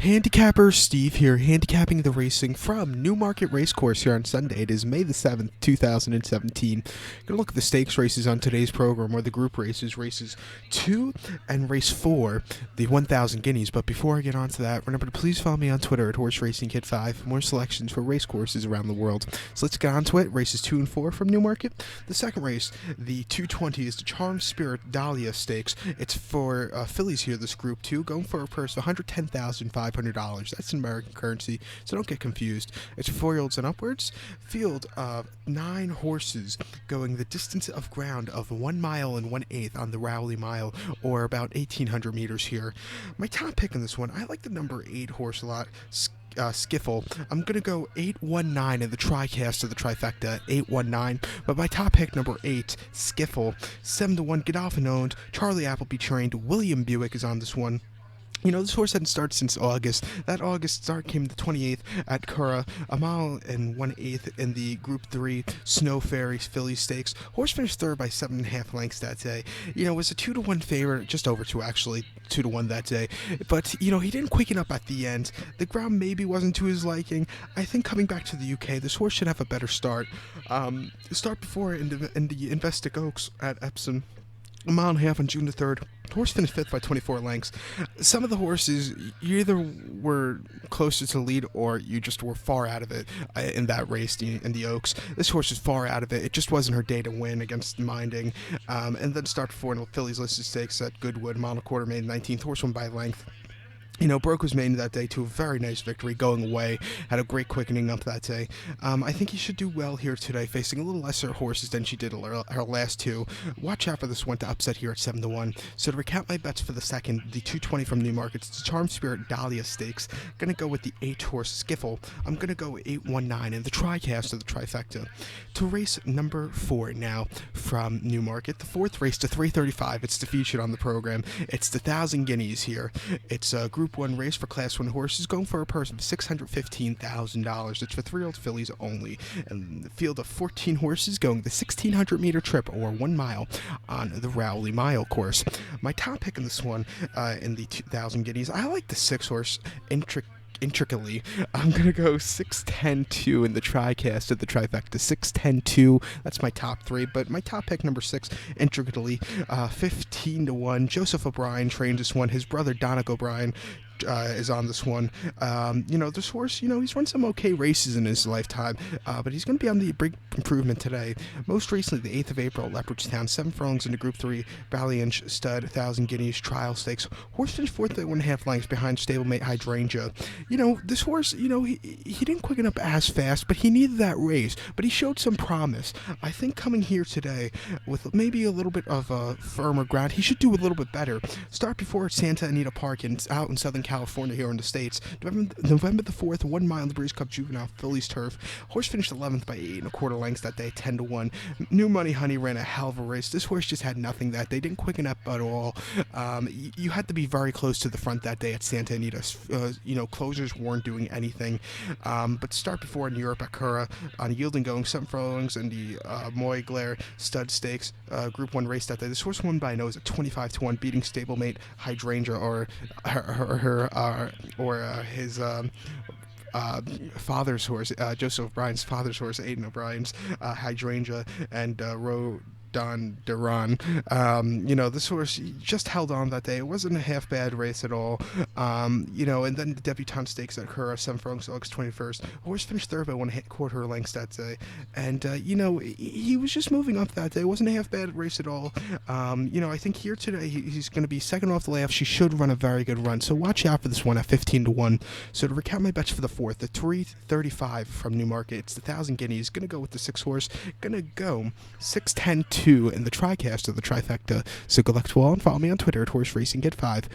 Handicapper Steve here, handicapping the racing from Newmarket Racecourse here on Sunday. It is May the 7th, 2017. Gonna look at the stakes races on today's program, or the group races 2 and race 4, the 1,000 guineas. But before I get on to that, remember to please follow me on Twitter at Horse Racing Kid 5 for more selections for race courses around the world. So let's get on to it. Races 2 and 4 from Newmarket. The second race, the 220, is the Charm Spirit Dahlia Stakes. It's for fillies here, this group 2, going for a purse of $110,500. That's in American currency, so don't get confused. It's for 4-year-olds and upwards. Field of 9 horses going the distance of ground of 1 mile and 1/8 on the Rowley Mile, or about 1,800 meters here. My top pick in this one, I like the number 8 horse a lot. Skiffle. I'm going to go 819 in the tricast of the trifecta, 819. But my top pick, number 8, Skiffle, 7-1, Godolphin owned, Charlie Appleby trained, William Buick is on this one. You know, this horse hadn't started since August. That August start came the 28th at Curragh, 1 mile and 1/8 in the Group 3 Snow Fairy Filly Stakes. Horse finished third by 7.5 lengths that day. You know, it was a 2-1 favorite, just over 2 actually, 2-1 that day. But, you know, he didn't quicken up at the end. The ground maybe wasn't to his liking. I think coming back to the UK, this horse should have a better start. Start before in the Investic Oaks at Epsom. 1.5 miles on June the 3rd. Horse finished 5th by 24 lengths. Some of the horses, you either were closer to the lead or you just were far out of it in that race in the Oaks. This horse was far out of it. It just wasn't her day to win against Minding. And then start before in the Phillies listed stakes at Goodwood, 1.25 made 19th. Horse won by length. You know, broke his maiden that day to a very nice victory, going away. Had a great quickening up that day. I think he should do well here today, facing a little lesser horses than she did her last 2. Watch out for this one to upset here at 7-1. So to recap my bets for the second, the 220 from Newmarket, it's the Charm Spirit Dahlia Stakes. Gonna go with the 8 horse Skiffle. I'm gonna go 819 in the tricast of the trifecta. To race number 4 now from Newmarket, the 4th race to 335. It's the featured on the program. It's the 1,000 guineas here. It's a Group 1 race for Class 1 horses, going for a purse of $615,000. It's for 3-year-old fillies only. And the field of 14 horses going the 1,600 meter trip, or 1 mile, on the Rowley Mile course. My top pick in this one, in the 2,000 guineas, I like the 6 horse intricately. I'm going to go 6-10-2 in the tricast of the trifecta. 6-10-2. That's my top 3. But my top pick, number 6, intricately, 15-1. Joseph O'Brien trained this one. His brother, Donnick O'Brien, is on this one. You know, this horse, you know, he's run some okay races in his lifetime, but he's going to be on the big improvement today. Most recently, the 8th of April, Leopardstown, 7 furlongs into Group 3, Valiant Stud, 1,000 guineas trial stakes. Horse finished 4th at 1.5 lengths behind stablemate Hydrangea. You know, this horse, you know, he didn't quicken up as fast, but he needed that race. But he showed some promise. I think coming here today with maybe a little bit of firmer ground, he should do a little bit better. Start before at Santa Anita Park out in Southern California here in the States. November the 4th, 1 mile in the Breeze Cup Juvenile Phillies turf. Horse finished 11th by 8.25 lengths that day, 10-1. New Money Honey ran a hell of a race. This horse just had nothing that day. Didn't quicken up at all. You had to be very close to the front that day at Santa Anita. You know, closers weren't doing anything. But start before in Europe at Curragh on yielding going 7 furlongs in the Moy Glare Stud Stakes Group 1 race that day. This horse won by a nose at 25-1, beating stablemate Hydrangea or his father's horse, Joseph O'Brien's father's horse, Aidan O'Brien's Hydrangea, and Don Duran. You know, this horse just held on that day. It wasn't a half bad race at all. You know, and then the debutante stakes at Curragh, 7 furlongs, August 21st. Horse finished third by 1.25 lengths that day. And, you know, he was just moving up that day. It wasn't a half bad race at all. You know, I think here today he's going to be second off the layoff. She should run a very good run. So watch out for this one at 15-1. So to recount my bets for the 4th, the 335 from Newmarket, it's the 1,000 guineas. Going to go with the 6 horse. Going to go 6-10-2 in the tricast of the trifecta. So good luck to all and follow me on Twitter at Horse Racing Kid 5.